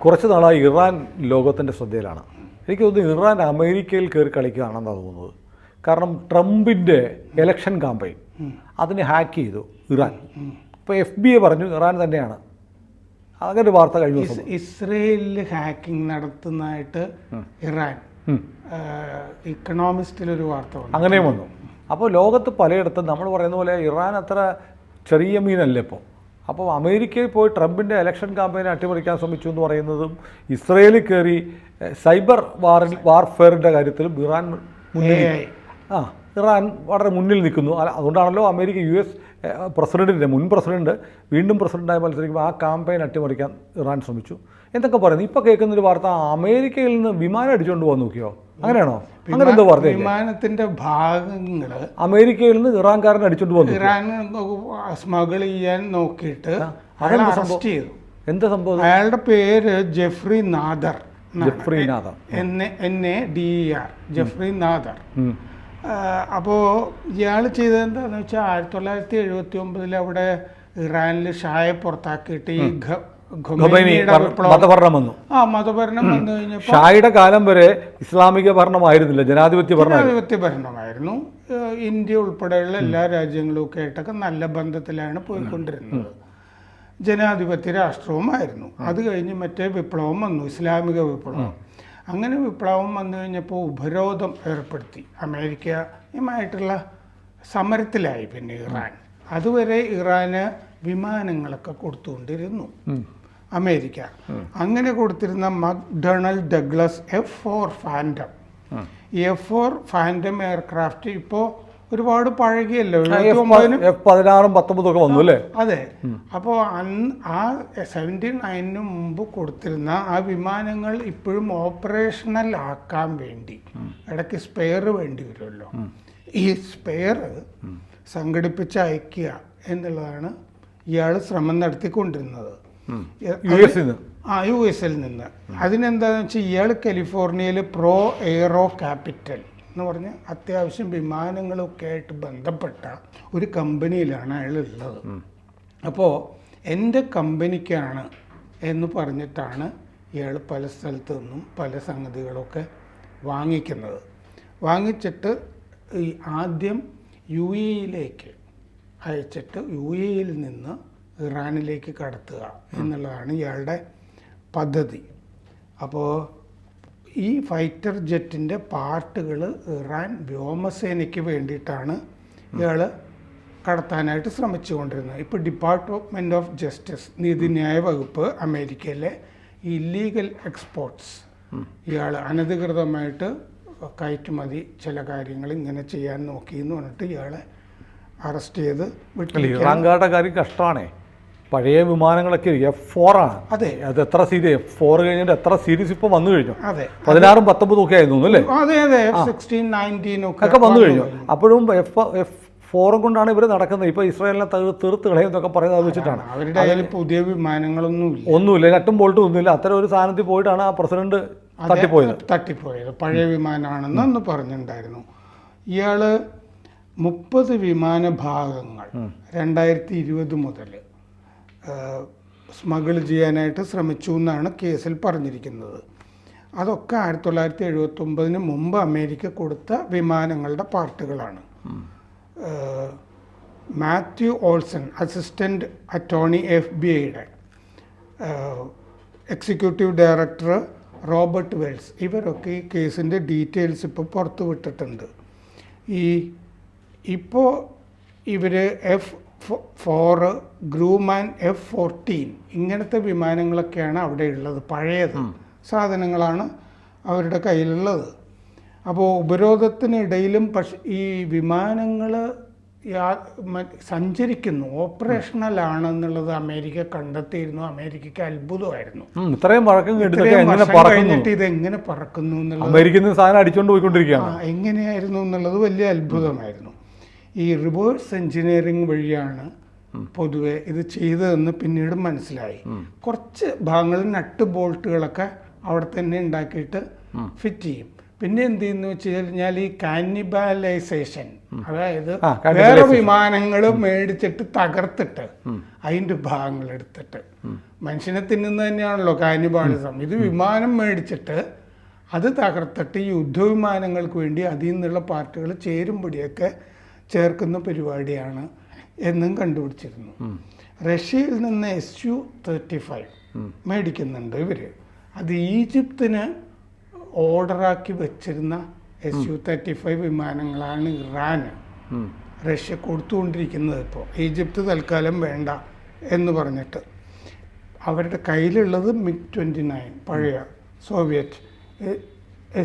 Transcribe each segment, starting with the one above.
കുറച്ച് നാളായി ഇറാൻ ലോകത്തിൻ്റെ ശ്രദ്ധയിലാണ്. എനിക്ക് തോന്നുന്നു ഇറാൻ അമേരിക്കയിൽ കയറി കളിക്കുകയാണെന്നാണ് തോന്നുന്നത്. കാരണം ട്രംപിൻ്റെ ഇലക്ഷൻ ക്യാമ്പയിൻ അതിനെ ഹാക്ക് ചെയ്തു ഇറാൻ. ഇപ്പോൾ FBI പറഞ്ഞു ഇറാൻ തന്നെയാണ്. അങ്ങനെ ഒരു വാർത്ത കഴിഞ്ഞ ദിവസം ഇസ്രയേലിൽ ഹാക്കിംഗ് നടത്തുന്നതായിട്ട് ഇറാൻ ഇക്കണോമിസ്റ്റിലൊരു വാർത്ത വന്നു. അങ്ങനെയും വന്നു. അപ്പോൾ ലോകത്ത് പലയിടത്തും നമ്മൾ പറയുന്ന പോലെ ഇറാൻ അത്ര ചെറിയ മീനല്ല ഇപ്പോൾ. അപ്പോൾ അമേരിക്കയിൽ പോയി ട്രംപിൻ്റെ ഇലക്ഷൻ ക്യാമ്പയിനെ അട്ടിമറിക്കാൻ ശ്രമിച്ചു എന്ന് പറയുന്നതും ഇസ്രയേലിൽ കയറി സൈബർ വാർഫെയറിൻ്റെ കാര്യത്തിലും ഇറാൻ ഇറാൻ വളരെ മുന്നിൽ നിൽക്കുന്നു. അതുകൊണ്ടാണല്ലോ അമേരിക്ക US പ്രസിഡൻറ്റിൻ്റെ മുൻ പ്രസിഡൻറ്റ് വീണ്ടും പ്രസിഡൻ്റായി മത്സരിക്കുമ്പോൾ ആ ക്യാമ്പയിൻ അട്ടിമറിക്കാൻ ഇറാൻ ശ്രമിച്ചു എന്തൊക്കെ പറയുന്നു. ഇപ്പോൾ കേൾക്കുന്നൊരു വാർത്ത അമേരിക്കയിൽ നിന്ന് വിമാനം അടിച്ചുകൊണ്ട് പോകാൻ നോക്കിയോ? അങ്ങനെയാണോ? അങ്ങനെ എന്തോ വാർത്ത വിമാനത്തിൻ്റെ ഭാഗങ്ങൾ അമേരിക്കയിൽ നിന്ന് ഇറാൻകാരൻ അടിച്ചുകൊണ്ട് പോകുന്നു. ഇറാൻ സ്മഗിൾ ചെയ്യാൻ നോക്കിയിട്ട് അറസ്റ്റ് ചെയ്തു. എന്താ സംഭവം? അയാളുടെ പേര് Jeffrey Nader. NADER Jeffrey Nader. അപ്പോൾ ഇയാൾ ചെയ്തത് എന്താണെന്ന് വെച്ചാൽ 1979 അവിടെ ഇറാനിൽ ഷായെ പുറത്താക്കിയിട്ട് ഈ മതഭരണം വന്നു. മതഭരണം വന്നു കഴിഞ്ഞപ്പോൾ ഷായുടെ കാലം വരെ ഇസ്ലാമിക ഭരണമായിരുന്നില്ല, ജനാധിപത്യ ഭരണമായിരുന്നു. ഇന്ത്യ ഉൾപ്പെടെയുള്ള എല്ലാ രാജ്യങ്ങളും ഒക്കെ ആയിട്ടൊക്കെ നല്ല ബന്ധത്തിലാണ് പോയിക്കൊണ്ടിരുന്നത്. ജനാധിപത്യ രാഷ്ട്രവുമായിരുന്നു. അത് കഴിഞ്ഞ് മറ്റേ വിപ്ലവം വന്നു, ഇസ്ലാമിക വിപ്ലവം. അങ്ങനെ വിപ്ലവം വന്നു കഴിഞ്ഞപ്പോൾ ഉപരോധം ഏർപ്പെടുത്തി. അമേരിക്കയുമായിട്ടുള്ള സമരത്തിലായി പിന്നെ ഇറാൻ. അതുവരെ ഇറാന് വിമാനങ്ങളൊക്കെ കൊടുത്തുകൊണ്ടിരുന്നു അമേരിക്ക. അങ്ങനെ കൊടുത്തിരുന്ന മക്ഡൊണാൾഡ് ഡഗ്ലസ് F4 ഫാൻറ്റം, ഈ F4 ഫാൻറ്റം എയർക്രാഫ്റ്റ് ഇപ്പോൾ ഒരുപാട് പഴകിയല്ലോ. F-16 F-19 വന്നു അല്ലേ? അതെ. അപ്പോൾ ആ 79 മുമ്പ് കൊടുത്തിരുന്ന ആ വിമാനങ്ങൾ ഇപ്പോഴും ഓപ്പറേഷണൽ ആക്കാൻ വേണ്ടി ഇടയ്ക്ക് സ്പെയർ വേണ്ടി വരുമല്ലോ. ഈ സ്പെയർ സംഘടിപ്പിച്ച് അയക്കുക എന്നുള്ളതാണ് ഇയാൾ ശ്രമം നടത്തിക്കൊണ്ടിരുന്നത് US-ൽ നിന്ന്. അതിനെന്താണെന്ന് വെച്ചാൽ ഇയാൾ കാലിഫോർണിയയിൽ പ്രോ എയ്റോ ക്യാപിറ്റൽ എന്ന് പറഞ്ഞ് അത്യാവശ്യം വിമാനങ്ങളൊക്കെ ആയിട്ട് ബന്ധപ്പെട്ട ഒരു കമ്പനിയിലാണ് അയാൾ ഉള്ളത്. അപ്പോൾ എൻ്റെ കമ്പനിക്കാണ് എന്ന് പറഞ്ഞിട്ടാണ് ഇയാൾ പല സ്ഥലത്തു നിന്നും പല സംഗതികളൊക്കെ വാങ്ങിക്കുന്നത്. വാങ്ങിച്ചിട്ട് ഈ ആദ്യം UAE-യിലേക്ക് അയച്ചിട്ട് UAE-യിൽ നിന്ന് ഇറാനിലേക്ക് കടത്തുക എന്നുള്ളതാണ് ഇയാളുടെ പദ്ധതി. അപ്പോൾ ഈ ഫൈറ്റർ ജെറ്റിൻ്റെ പാർട്ടുകൾ ഇറാൻ വ്യോമസേനയ്ക്ക് വേണ്ടിയിട്ടാണ് ഇയാൾ കടത്താനായിട്ട് ശ്രമിച്ചുകൊണ്ടിരുന്നത്. ഇപ്പോൾ ഡിപ്പാർട്ട്മെൻറ്റ് ഓഫ് ജസ്റ്റിസ്, നീതിന്യായ വകുപ്പ് അമേരിക്കയിലെ ഇല്ലീഗൽ എക്സ്പോർട്സ്, ഇയാൾ അനധികൃതമായിട്ട് കയറ്റുമതി ചില കാര്യങ്ങൾ ഇങ്ങനെ ചെയ്യാൻ നോക്കി എന്ന് പറഞ്ഞിട്ട് ഇയാളെ അറസ്റ്റ് ചെയ്ത് വിട്ടില്ല. ഇറാൻകാരുടെ കാര്യം കഷ്ടമാണേ. പഴയ വിമാനങ്ങളൊക്കെ F4 ആണ്. അതെ. അത് എത്ര സീരീസ് F4 കഴിഞ്ഞിട്ട് എത്ര സീരീസ് ഇപ്പോൾ വന്നു കഴിഞ്ഞു? അതെ. 16 19 ഒക്കെ ആയിരുന്നു അല്ലേ? അതെ അതെ. F-16 19 ഒക്കെ വന്നു കഴിഞ്ഞു. അപ്പോഴും F4 കൊണ്ടാണ് ഇവർ നടക്കുന്നത്. ഇപ്പോൾ ഇസ്രായേലിനെ തീർത്ത് കളയും എന്നൊക്കെ പറയുന്നത് വെച്ചിട്ടാണ്. അവരുടെ കയ്യിൽ പുതിയ വിമാനങ്ങളൊന്നുമില്ല, ഒന്നുമില്ല, നട്ടും ബോൾട്ടും ഒന്നുമില്ല. അത്തരം ഒരു സാധനത്തിൽ പോയിട്ടാണ് ആ പ്രസിഡന്റ് തട്ടിപ്പോയത്. പഴയ വിമാനമാണെന്ന് അന്ന് പറഞ്ഞിട്ടുണ്ടായിരുന്നു. ഇയാൾ 30 വിമാന ഭാഗങ്ങൾ 2020 മുതൽ സ്മഗിൾ ചെയ്യാനായിട്ട് ശ്രമിച്ചു എന്നാണ് കേസിൽ പറഞ്ഞിരിക്കുന്നത്. അതൊക്കെ 1979 മുമ്പ് അമേരിക്ക കൊടുത്ത വിമാനങ്ങളുടെ പാർട്ടുകളാണ്. മാത്യു ഓൾസൺ, അസിസ്റ്റൻ്റ് അറ്റോർണി FBI-യുടെ, എക്സിക്യൂട്ടീവ് ഡയറക്ടർ റോബർട്ട് വെൽസ്, ഇവരൊക്കെ ഈ കേസിൻ്റെ ഡീറ്റെയിൽസ് ഇപ്പോൾ പുറത്തു വിട്ടിട്ടുണ്ട്. ഇപ്പോൾ ഇവർ F-4 ഗ്രൂമാൻ F-14 ഇങ്ങനത്തെ വിമാനങ്ങളൊക്കെയാണ് അവിടെ ഉള്ളത്. പഴയത് സാധനങ്ങളാണ് അവരുടെ കയ്യിലുള്ളത്. അപ്പോൾ ഉപരോധത്തിനിടയിലും പക്ഷെ ഈ വിമാനങ്ങൾ സഞ്ചരിക്കുന്നു, ഓപ്പറേഷണൽ ആണെന്നുള്ളത് അമേരിക്ക കണ്ടെത്തിയിരുന്നു. അമേരിക്കയ്ക്ക് അത്ഭുതമായിരുന്നു. കഴിഞ്ഞിട്ട് ഇതെങ്ങനെ പറക്കുന്നു എന്നുള്ളത്, എങ്ങനെയായിരുന്നു എന്നുള്ളത് വലിയ അത്ഭുതമായിരുന്നു. ഈ റിവേഴ്സ് എഞ്ചിനീയറിംഗ് വഴിയാണ് പൊതുവെ ഇത് ചെയ്തതെന്ന് പിന്നീട് മനസ്സിലായി. കുറച്ച് ഭാഗങ്ങൾ നട്ട് ബോൾട്ടുകളൊക്കെ അവിടെ തന്നെ ഉണ്ടാക്കിയിട്ട് ഫിറ്റ് ചെയ്യും. പിന്നെ എന്ത് ചെയ്യുന്നു വെച്ച് കഴിഞ്ഞാൽ ഈ കാനിബാലൈസേഷൻ, അതായത് cannibalization. വേറെ വിമാനങ്ങൾ മേടിച്ചിട്ട് തകർത്തിട്ട് അതിൻ്റെ ഭാഗങ്ങൾ എടുത്തിട്ട് മനുഷ്യനെ തിന്നുന്നത് തന്നെയാണല്ലോ കാനിബാളിസം. ഇത് വിമാനം മേടിച്ചിട്ട് അത് തകർത്തിട്ട് യുദ്ധവിമാനങ്ങൾക്ക് വേണ്ടി അതിൽ നിന്നുള്ള പാർട്ടുകൾ ചേരുംപടിയൊക്കെ ചേർക്കുന്ന പരിപാടിയാണ് എന്നും കണ്ടുപിടിച്ചിരുന്നു. റഷ്യയിൽ നിന്ന് SU-35 മേടിക്കുന്നുണ്ട് ഇവർ. അത് ഈജിപ്തിന് ഓർഡറാക്കി വെച്ചിരുന്ന SU-35 വിമാനങ്ങളാണ് ഇറാന് റഷ്യ കൊടുത്തുകൊണ്ടിരിക്കുന്നത്. ഇപ്പോൾ ഈജിപ്ത് തൽക്കാലം വേണ്ട എന്ന് പറഞ്ഞിട്ട് അവരുടെ കയ്യിലുള്ളത് MiG-29 പഴയ സോവിയറ്റ്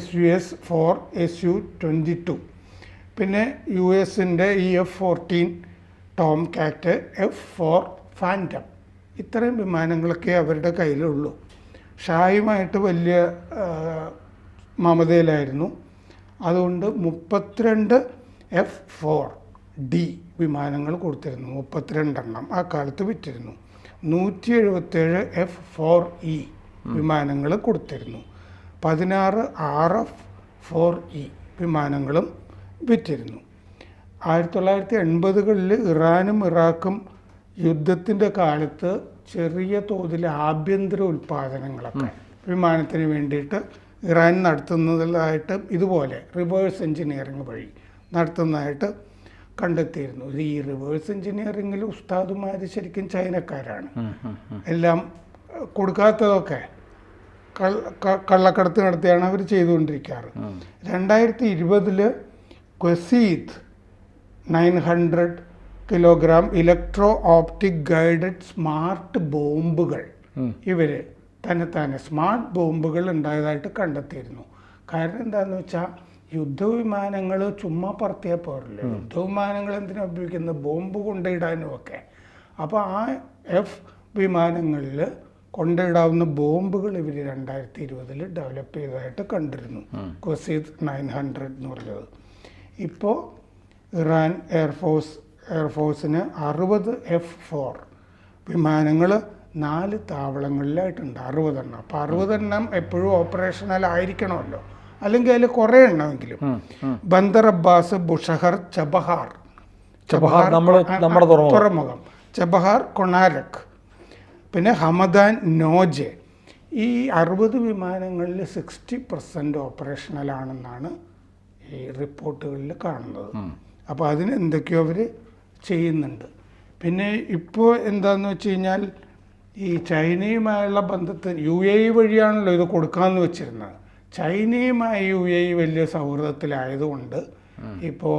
SUS-4 SU-22, പിന്നെ US-ൻ്റെ F-14 ടോം കാറ്റ്, F-4 ഫാൻറ്റം, ഇത്രയും വിമാനങ്ങളൊക്കെ അവരുടെ കയ്യിലുള്ളൂ. ഷായുമായിട്ട് വലിയ മമതയിലായിരുന്നു. അതുകൊണ്ട് 32 F-4D വിമാനങ്ങൾ കൊടുത്തിരുന്നു. 32 എണ്ണം ആ കാലത്ത് വിറ്റിരുന്നു. 177 F-4E വിമാനങ്ങൾ കൊടുത്തിരുന്നു. 16 RF-4E വിമാനങ്ങളും വിറ്റിരുന്നു. 1980കളിൽ ഇറാനും ഇറാഖും യുദ്ധത്തിൻ്റെ കാലത്ത് ചെറിയ തോതിൽ ആഭ്യന്തര ഉൽപ്പാദനങ്ങളൊക്കെ വിമാനത്തിന് വേണ്ടിയിട്ട് ഇറാൻ നടത്തുന്നതായിട്ട് ഇതുപോലെ റിവേഴ്സ് എഞ്ചിനീയറിംഗ് വഴി നടത്തുന്നതായിട്ട് കണ്ടെത്തിയിരുന്നു. ഈ റിവേഴ്സ് എഞ്ചിനീയറിംഗിൽ ഉസ്താദുമാർ ശരിക്കും ചൈനക്കാരാണ്. എല്ലാം കൊടുക്കാത്തതൊക്കെ കള്ളക്കടത്ത് നടത്തിയാണ് അവർ ചെയ്തുകൊണ്ടിരിക്കാറ്. 2020 ക്വസീദ് 900 kilogram electro optic guided smart ബോംബുകൾ ഇവർ തന്നെ സ്മാർട്ട് ബോംബുകൾ ഉണ്ടായതായിട്ട് കണ്ടെത്തിയിരുന്നു. കാരണം എന്താണെന്ന് വെച്ചാൽ യുദ്ധവിമാനങ്ങൾ ചുമ്മാ പറത്തിയാൽ പോരല്ലോ. യുദ്ധവിമാനങ്ങൾ എന്തിനാ ഉപയോഗിക്കുന്നത്? ബോംബ് കൊണ്ടിടാനും ഒക്കെ. അപ്പോൾ ആ F വിമാനങ്ങളിൽ കൊണ്ടിടാവുന്ന ബോംബുകൾ ഇവർ 2020 ഡെവലപ്പ് ചെയ്തതായിട്ട് കണ്ടിരുന്നു. ക്വസീദ് 900 എന്ന് പറഞ്ഞത്. ഇപ്പോൾ ഇറാൻ എയർഫോഴ്സിന് 60 F-4 വിമാനങ്ങൾ 4 താവളങ്ങളിലായിട്ടുണ്ട്. 60 എണ്ണം. അപ്പോൾ 60 എണ്ണം എപ്പോഴും ഓപ്പറേഷണൽ ആയിരിക്കണമല്ലോ, അല്ലെങ്കിൽ അതിൽ കുറേ എണ്ണമെങ്കിലും. ബന്ദർ അബ്ബാസ്, ബുഷഹർ, ചബഹാർ തുറമുഖം, ചബഹാർ, കൊണാരക്, പിന്നെ ഹമദാൻ, നോജെ, ഈ 60 വിമാനങ്ങളിൽ 60% ഓപ്പറേഷണലാണെന്നാണ് ഈ റിപ്പോർട്ടുകളിൽ കാണുന്നത്. അപ്പോൾ അതിന് എന്തൊക്കെയോ അവർ ചെയ്യുന്നുണ്ട്. പിന്നെ ഇപ്പോൾ എന്താണെന്ന് വെച്ച് കഴിഞ്ഞാൽ ഈ ചൈനയുമായുള്ള ബന്ധത്തിൽ UAE വഴിയാണല്ലോ ഇത് കൊടുക്കാമെന്ന് വെച്ചിരുന്നത്. ചൈനയുമായി UAE വലിയ സൗഹൃദത്തിലായതുകൊണ്ട് ഇപ്പോൾ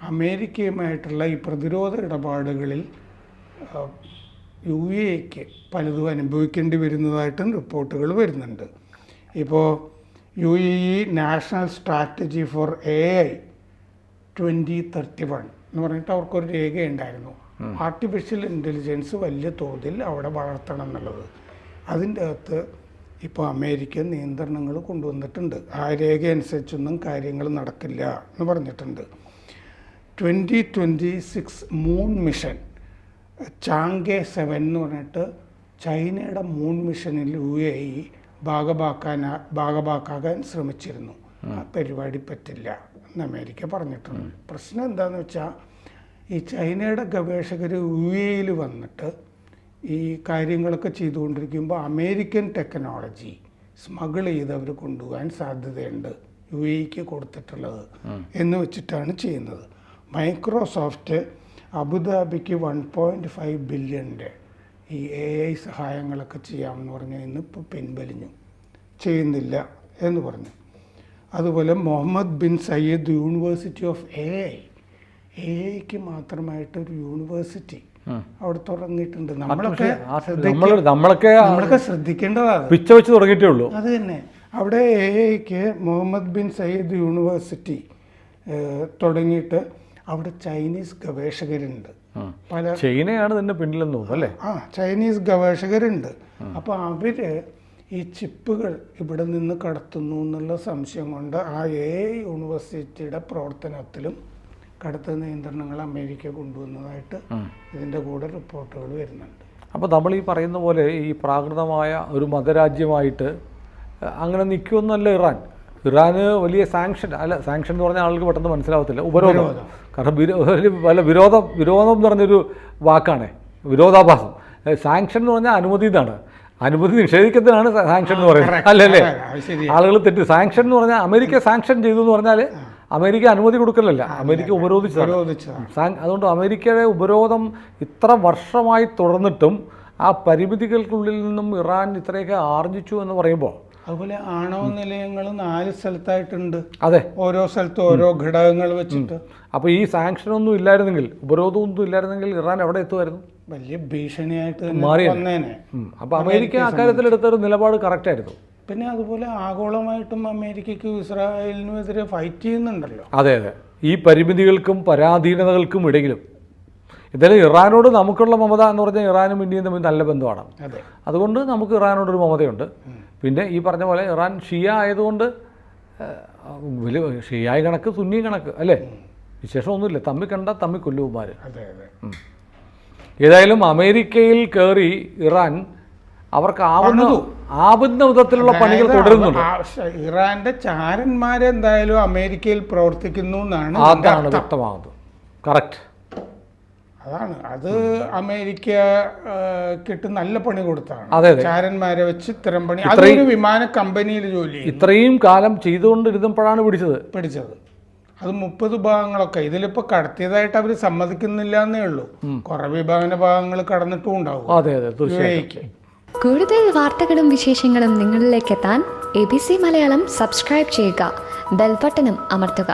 അമേരിക്കയുമായിട്ടുള്ള ഈ പ്രതിരോധ ഇടപാടുകളിൽ UAEക്ക് പലതും അനുഭവിക്കേണ്ടി വരുന്നതായിട്ടും റിപ്പോർട്ടുകൾ വരുന്നുണ്ട്. ഇപ്പോൾ UAE national strategy four AI 2031 എന്ന് പറഞ്ഞിട്ട് അവർക്കൊരു രേഖയുണ്ടായിരുന്നു. ആർട്ടിഫിഷ്യൽ ഇൻ്റലിജൻസ് വലിയ തോതിൽ അവിടെ വളർത്തണം എന്നുള്ളത്. അതിൻ്റെ അകത്ത് ഇപ്പോൾ അമേരിക്ക നിയന്ത്രണങ്ങൾ കൊണ്ടുവന്നിട്ടുണ്ട്. ആ രേഖ അനുസരിച്ചൊന്നും കാര്യങ്ങൾ നടക്കില്ല എന്ന് പറഞ്ഞിട്ടുണ്ട്. 2026 മൂൺ മിഷൻ ചാങ്കെ 7 എന്ന് പറഞ്ഞിട്ട് ചൈനയുടെ മൂൺ മിഷനിൽ UAE ഭാഗമാക്കാൻ ശ്രമിച്ചിരുന്നു. ആ പരിപാടി പറ്റില്ല എന്ന് അമേരിക്ക പറഞ്ഞിട്ടുണ്ട്. പ്രശ്നം എന്താണെന്ന് വെച്ചാൽ ഈ ചൈനയുടെ ഗവേഷകർ UAEയിൽ വന്നിട്ട് ഈ കാര്യങ്ങളൊക്കെ ചെയ്തുകൊണ്ടിരിക്കുമ്പോൾ അമേരിക്കൻ ടെക്നോളജി സ്മഗിൾ ചെയ്ത് അവർ കൊണ്ടുപോകാൻ സാധ്യതയുണ്ട് UAEക്ക് കൊടുത്തിട്ടുള്ളത് എന്ന് വെച്ചിട്ടാണ് ചെയ്യുന്നത്. മൈക്രോസോഫ്റ്റ് അബുദാബിക്ക് 1.5 ബില്യൻ്റെ ഈ AI സഹായങ്ങളൊക്കെ ചെയ്യാമെന്ന് പറഞ്ഞാൽ ഇന്നിപ്പോൾ പിൻവലിഞ്ഞു, ചെയ്യുന്നില്ല എന്ന് പറഞ്ഞു. അതുപോലെ Mohamed bin Zayed University of AIക്ക് മാത്രമായിട്ടൊരു യൂണിവേഴ്സിറ്റി അവിടെ തുടങ്ങിയിട്ടുണ്ട്. നമ്മളൊക്കെ ശ്രദ്ധിക്കേണ്ടതാണ്. പിച്ച വെച്ച് തുടങ്ങിയിട്ടേ ഉള്ളൂ. അത് തന്നെ. അവിടെ AIക്ക് മുഹമ്മദ് ബിൻ സയ്യിദ് യൂണിവേഴ്സിറ്റി തുടങ്ങിയിട്ട് അവിടെ ചൈനീസ് ഗവേഷകരുണ്ട്. ചൈനയാണ് തന്നെ പിന്നിലെന്ന് തോന്നുന്നു അല്ലേ? ചൈനീസ് ഗവേഷകരുണ്ട്. അപ്പോൾ അവര് ഈ ചിപ്പുകൾ ഇവിടെ നിന്ന് കടത്തുന്നു എന്നുള്ള സംശയം കൊണ്ട് ആ AI യൂണിവേഴ്സിറ്റിയുടെ പ്രവർത്തനത്തിലും കടത്ത നിയന്ത്രണങ്ങൾ അമേരിക്ക കൊണ്ടുവന്നതായിട്ട് ഇതിൻ്റെ കൂടെ റിപ്പോർട്ടുകൾ വരുന്നുണ്ട്. അപ്പോൾ നമ്മൾ ഈ പറയുന്ന പോലെ ഈ പ്രാകൃതമായ ഒരു മതരാജ്യമായിട്ട് അങ്ങനെ നിൽക്കുമെന്നല്ല ഇറാൻ. ഇറാന് വലിയ സാങ്ഷൻ സാങ്ഷൻ എന്ന് പറഞ്ഞാൽ ആൾക്ക് പെട്ടെന്ന് മനസ്സിലാവത്തില്ല, ഉപരോധം. കാരണം വിരോധം എന്ന് പറഞ്ഞൊരു വാക്കാണ് വിരോധാഭാസം. സാങ്ഷൻ എന്ന് പറഞ്ഞാൽ അനുമതി എന്നാണ്. അനുമതി നിഷേധിക്കുന്നതിനാണ് സാങ്ഷൻ എന്ന് പറയുന്നത്, അല്ലല്ലേ? ആളുകൾ തെറ്റ്. സാങ്ഷൻ എന്ന് പറഞ്ഞാൽ അമേരിക്ക സാങ്ഷൻ ചെയ്തു എന്ന് പറഞ്ഞാൽ അമേരിക്ക അനുമതി കൊടുക്കലല്ല, അമേരിക്ക ഉപരോധിച്ചതാണ്. അതുകൊണ്ട് അമേരിക്കയുടെ ഉപരോധം ഇത്ര വർഷമായി തുടർന്നിട്ടും ആ പരിമിതികൾക്കുള്ളിൽ നിന്നും ഇറാൻ ഇത്രയൊക്കെ ആർജിച്ചു എന്ന് പറയുമ്പോൾ, അതുപോലെ ആണവ നിലയങ്ങൾ 4 സ്ഥലത്തായിട്ടുണ്ട്. അതെ, ഓരോ സ്ഥലത്തും ഓരോ ഘടകങ്ങൾ വെച്ചിട്ട്. അപ്പോൾ ഈ സാങ്ഷനൊന്നും ഇല്ലായിരുന്നെങ്കിൽ, ഉപരോധമൊന്നും ഇല്ലായിരുന്നെങ്കിൽ ഇറാൻ എവിടെ എത്തുമായിരുന്നു? വലിയ ഭീഷണിയായിട്ട് വന്നേനെ. അപ്പോൾ അമേരിക്ക അക്കാര്യത്തിൽ എടുത്തൊരു നിലപാട് കറക്റ്റായിരുന്നു. പിന്നെ അതുപോലെ ആഗോളമായിട്ടും അമേരിക്കയ്ക്കും ഇസ്രായേലിനും എതിരെ ഫൈറ്റ് ചെയ്യുന്നുണ്ടല്ലോ. അതെ അതെ, ഈ പരിമിതികൾക്കും പരാധീനതകൾക്കും ഇടയിലും. എന്തായാലും ഇറാനോട് നമുക്കുള്ള മമത എന്ന് പറഞ്ഞാൽ ഇറാനും ഇന്ത്യയും തമ്മിൽ നല്ല ബന്ധമാണ്. അതുകൊണ്ട് നമുക്ക് ഇറാനോടൊരു മമതയുണ്ട്. പിന്നെ ഈ പറഞ്ഞ പോലെ ഇറാൻ ഷിയ ആയതുകൊണ്ട് വലിയ ഷിയായി കണക്ക് സുന്നി കണക്ക് അല്ലേ, വിശേഷമൊന്നുമില്ല. തമ്മിൽ കണ്ട തമ്മിൽ കൊല്ലുമാർ. ഏതായാലും അമേരിക്കയിൽ കയറി ഇറാൻ അവർക്ക് ആവുന്ന വിധത്തിലുള്ള പണികൾ തുടരുന്നുണ്ട്. ഇറാന്റെ ചാരന്മാരെന്തായാലും അമേരിക്കയിൽ പ്രവർത്തിക്കുന്നു എന്നാണ് അതാണ് വ്യക്തമാകുന്നത്. കറക്റ്റ്, അതാണ്. അത് അമേരിക്ക കിട്ട് നല്ല പണി കൊടുത്താണ്. അതെ അതെ, ചാരന്മാരെ വെച്ച് ഇത്തരം പണി. അതൊരു വിമാന കമ്പനിയിൽ ജോലി ഇത്രയും കാലം ചെയ്തുകൊണ്ടിരുന്നപ്പോഴാണ് പിടിച്ചത്. അത് 30 ഭാഗങ്ങളൊക്കെ ഇതിലിപ്പോ കടത്തിയതായിട്ട് അവർ സമ്മതിക്കുന്നില്ല എന്നേ ഉള്ളൂ. കുറെ ഭാഗങ്ങൾ കടന്നിട്ടും ഉണ്ടാവും. അതെ അതെ, തീർച്ചയായും. കൂടുതൽ വാർത്തകളും വിശേഷങ്ങളും നിങ്ങളിലേക്ക് എത്താൻ ABC മലയാളം സബ്സ്ക്രൈബ് ചെയ്യുക, ബെൽബട്ടനും അമർത്തുക.